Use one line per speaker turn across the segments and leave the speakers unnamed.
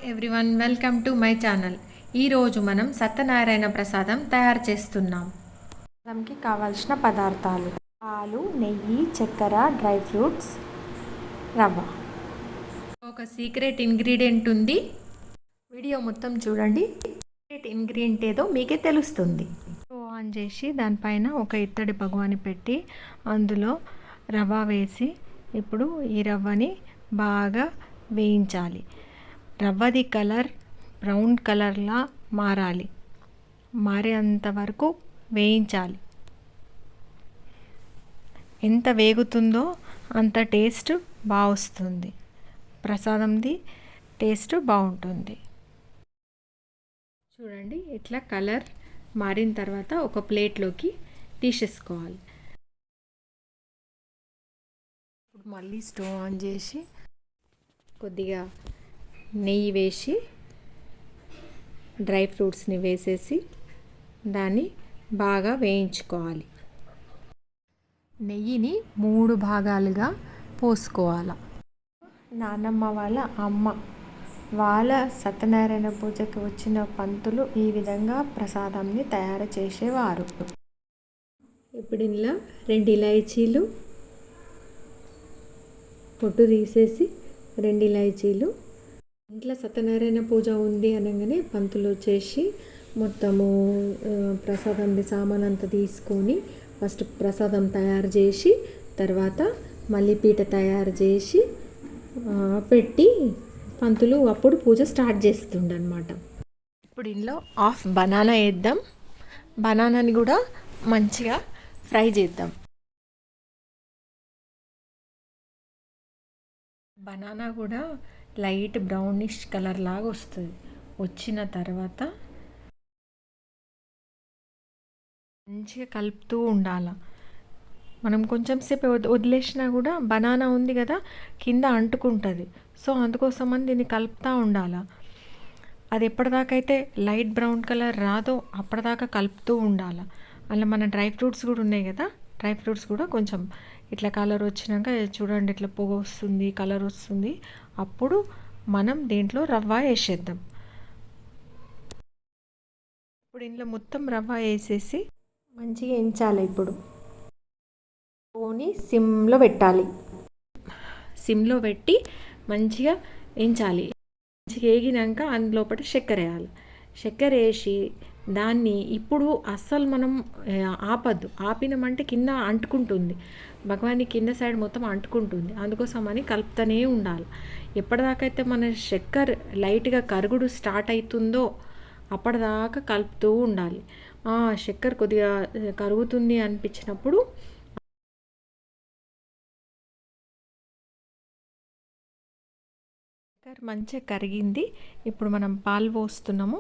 Everyone, welcome to my channel. ఈరోజు మనం సత్యనారాయణ ప్రసాదం తయారు చేస్తున్నాం. ప్రసాదంకి కావాల్సిన పదార్థాలు: పాలు, నెయ్యి, చక్కెర, డ్రై ఫ్రూట్స్, రవ్వ. ఒక సీక్రెట్ ఇంగ్రీడియంట్ ఉంది, వీడియో మొత్తం చూడండి. సీక్రెట్ ఇంగ్రీడియంట్ ఏదో మీకే తెలుస్తుంది. స్టవ్ ఆన్ చేసి దానిపైన ఒక ఇత్తడి పగువని పెట్టి అందులో రవ్వ వేసి ఇప్పుడు ఈ రవ్వని బాగా వేయించాలి. రవ్వది కలర్ బ్రౌన్ కలర్లా మారాలి. మారేంత వరకు వేయించాలి. ఎంత వేగుతుందో అంత టేస్ట్ బాగా వస్తుంది. ప్రసాదంది టేస్ట్ బాగుంటుంది. చూడండి, ఇట్లా కలర్ మారిన తర్వాత ఒక ప్లేట్లోకి తీసేసుకోవాలి. ఇప్పుడు మళ్ళీ స్టవ్ ఆన్ చేసి కొద్దిగా నెయ్యి వేసి డ్రై ఫ్రూట్స్ని వేసేసి దాన్ని బాగా వేయించుకోవాలి. నెయ్యిని 3 భాగాలుగా పోసుకోవాలి. నానమ్మ వాళ్ళ అమ్మ వాళ్ళ సత్యనారాయణ పూజకి వచ్చిన పంతులు ఈ విధంగా ప్రసాదాన్ని తయారు చేసేవారు. ఇప్పుడు ఇందులో 2 ఇలాచీలు పొట్టు తీసేసి 2 ఇలాచీలు. ఇంట్లో సత్యనారాయణ పూజ ఉంది అనగానే పంతులు వచ్చేసి మొత్తము ప్రసాదంది సామాన్ అంతా తీసుకొని ఫస్ట్ ప్రసాదం తయారు చేసి తర్వాత మళ్ళీ పీట తయారు చేసి పెట్టి పంతులు అప్పుడు పూజ స్టార్ట్ చేస్తుండనమాట. ఇప్పుడు ఇందులో హాఫ్ బనానా వేద్దాం. బనానాని కూడా మంచిగా ఫ్రై చేద్దాం. బనానా కూడా లైట్ బ్రౌనిష్ కలర్ లాగా వస్తుంది. వచ్చిన తర్వాత మంచిగా కలుపుతూ ఉండాలి. మనం కొంచెం సేపు వదిలేసినా కూడా బనానా ఉంది కదా కింద అంటుకుంటుంది. సో అందుకోసమని దీన్ని కలుపుతూ ఉండాలి. అది ఎప్పటిదాకా అయితే లైట్ బ్రౌన్ కలర్ రాదో అప్పటిదాకా కలుపుతూ ఉండాలి. అలా మన డ్రై ఫ్రూట్స్ కూడా ఉన్నాయి కదా, డ్రై ఫ్రూట్స్ కూడా కొంచెం ఇట్లా కలర్ వచ్చినాక చూడండి, ఇట్లా పొగ వస్తుంది, కలర్ వస్తుంది. అప్పుడు మనం దీంట్లో రవ్వ వేసేద్దాం. ఇప్పుడు ఇందులో మొత్తం రవ్వ వేసేసి మంచిగా ఎంచాలి. ఇప్పుడు పోని సిమ్లో పెట్టాలి. సిమ్లో పెట్టి మంచిగా ఎంచాలి. మంచిగా వేగినాక అందులోపట చక్కెర వేయాలి. చక్కెర వేసి దాన్ని ఇప్పుడు అస్సలు మనం ఆపద్దు. ఆపినామంటే కింద అంటుకుంటుంది, భగవాని కింద సైడ్ మొత్తం అంటుకుంటుంది. అందుకోసమని కలుపుతూనే ఉండాలి. ఎప్పటిదాకా అయితే మన చక్కెర లైట్గా కరుగుడు స్టార్ట్ అవుతుందో అప్పటిదాకా కలుపుతూ ఉండాలి. చక్కెర కొద్దిగా కరుగుతుంది అనిపించినప్పుడు చక్కెర మంచిగా కరిగింది. ఇప్పుడు మనం పాలు పోస్తున్నాము.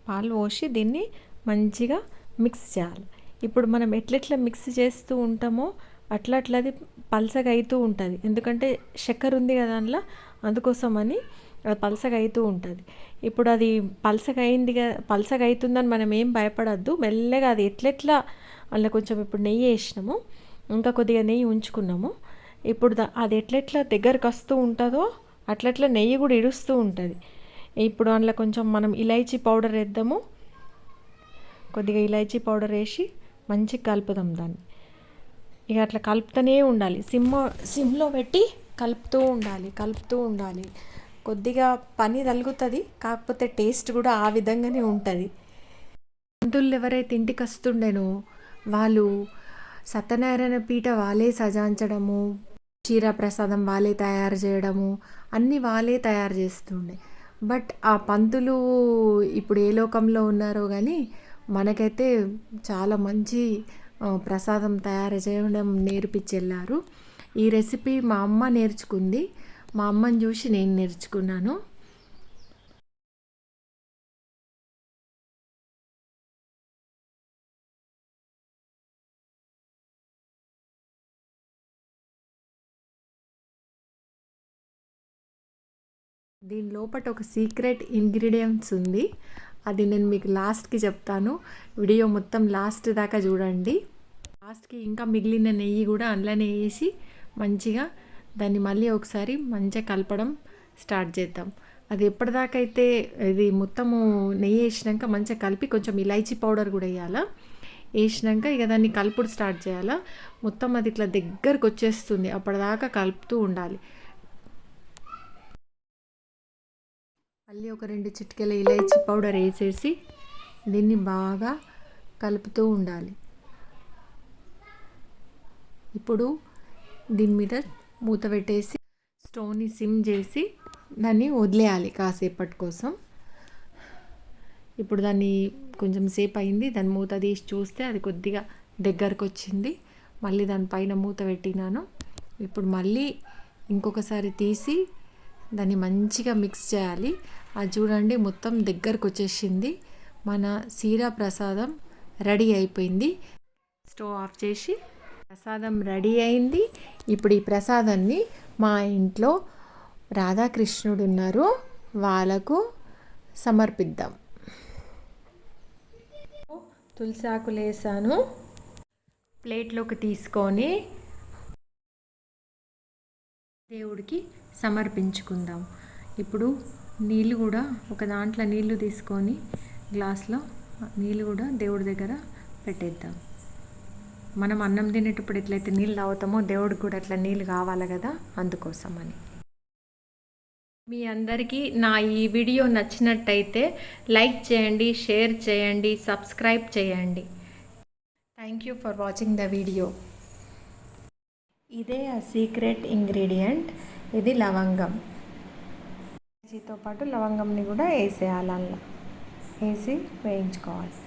పాలు పోసి దీన్ని మంచిగా మిక్స్ చేయాలి. ఇప్పుడు మనం ఎట్లెట్లా మిక్స్ చేస్తూ ఉంటామో అట్లది పల్సగా అవుతూ ఉంటుంది. ఎందుకంటే చక్కెర ఉంది కదా అందులో, అందుకోసమని అది పల్సగా అవుతూ ఉంటుంది. ఇప్పుడు అది పల్సగా అవుతుందని మనం ఏం భయపడద్దు. మెల్లగా అది ఎట్లెట్లా అందులో కొంచెం ఇప్పుడు నెయ్యి వేసినాము, ఇంకా కొద్దిగా నెయ్యి ఉంచుకున్నాము. ఇప్పుడు అది ఎట్లెట్లా దగ్గరకు వస్తూ ఉంటుందో అట్లట్లా నెయ్యి కూడా ఇడుస్తూ ఉంటుంది. ఇప్పుడు అందులో కొంచెం మనం ఇలైచీ పౌడర్ వేద్దాము. కొద్దిగా ఇలైచీ పౌడర్ వేసి మంచిగా కలుపుదాం దాన్ని. ఇక అట్లా కలుపుతూనే ఉండాలి. సిమ్లో పెట్టి కలుపుతూ ఉండాలి. కొద్దిగా పని తగులుతుంది, కాకపోతే టేస్ట్ కూడా ఆ విధంగానే ఉంటుంది. పంతులు ఎవరైతే ఇంటికి వస్తుండేనో వాళ్ళు సత్యనారాయణ పీట వాళ్ళే సజాంచడము, క్షీర ప్రసాదం వాళ్ళే తయారు చేయడము, అన్నీ వాళ్ళే తయారు చేస్తుండే. బట్ ఆ పంతులు ఇప్పుడు ఏ లోకంలో ఉన్నారో కానీ మనకైతే చాలా మంచి ప్రసాదం తయారు చేయడం నేర్పించి వెళ్ళారు. ఈ రెసిపీ మా అమ్మ నేర్చుకుంది. మా అమ్మని చూసి నేను నేర్చుకున్నాను. దీని లోపల ఒక సీక్రెట్ ఇంగ్రీడియంట్స్ ఉంది, అది నేను మీకు లాస్ట్కి చెప్తాను. వీడియో మొత్తం లాస్ట్ దాకా చూడండి. లాస్ట్కి ఇంకా మిగిలిన నెయ్యి కూడా అందులోనే వేసి మంచిగా దాన్ని మళ్ళీ ఒకసారి మంచిగా కలపడం స్టార్ట్ చేద్దాం. అది ఎప్పటిదాకా అయితే ఇది మొత్తము నెయ్యి వేసినాక మంచిగా కలిపి కొంచెం ఇలైచీ పౌడర్ కూడా వేయాలా. వేసినాక ఇక దాన్ని కలుపుడు స్టార్ట్ చేయాలా. మొత్తం అది ఇట్లా దగ్గరకు వచ్చేస్తుంది, అప్పటిదాకా కలుపుతూ ఉండాలి. మళ్ళీ ఒక 2 చిటికెల ఇలైచీ పౌడర్ వేసేసి దీన్ని బాగా కలుపుతూ ఉండాలి. ఇప్పుడు దీని మీద మూత పెట్టేసి స్టవ్ని సిమ్ చేసి దాన్ని వదిలేయాలి కాసేపటి కోసం. ఇప్పుడు దాన్ని కొంచెం సేపు అయింది, దాన్ని మూత తీసి చూస్తే అది కొద్దిగా దగ్గరకు వచ్చింది. మళ్ళీ దానిపైన మూత పెట్టినాను. ఇప్పుడు మళ్ళీ ఇంకొకసారి తీసి దాన్ని మంచిగా మిక్స్ చేయాలి. అది చూడండి మొత్తం దగ్గరకు వచ్చేసింది. మన సీరా ప్రసాదం రెడీ అయిపోయింది. స్టవ్ ఆఫ్ చేసి ప్రసాదం రెడీ అయింది. ఇప్పుడు ఈ ప్రసాదాన్ని మా ఇంట్లో రాధాకృష్ణుడు ఉన్నారు, వాళ్ళకు సమర్పిద్దాం. తులసి ఆకులు వేసాను, ప్లేట్లోకి తీసుకొని దేవుడికి సమర్పించుకుందాం. ఇప్పుడు నీళ్ళు కూడా ఒక దాంట్లో నీళ్లు తీసుకొని గ్లాస్లో నీళ్ళు కూడా దేవుడి దగ్గర పెట్టేద్దాం. మనం అన్నం తినేటప్పుడు ఎట్లయితే నీళ్ళు తాగుతామో దేవుడికి కూడా అట్లా నీళ్ళు కావాలి కదా, అందుకోసమని. మీ అందరికీ నా ఈ వీడియో నచ్చినట్టయితే లైక్ చేయండి, షేర్ చేయండి, సబ్స్క్రైబ్ చేయండి. Thank you for watching the video. ఇదే ఆ సీక్రెట్ ఇంగ్రీడియంట్, ఇది లవంగం. తో పాటు లవంగంని కూడా వేసేయాలి, అలా వేసి వేయించుకోవాలి.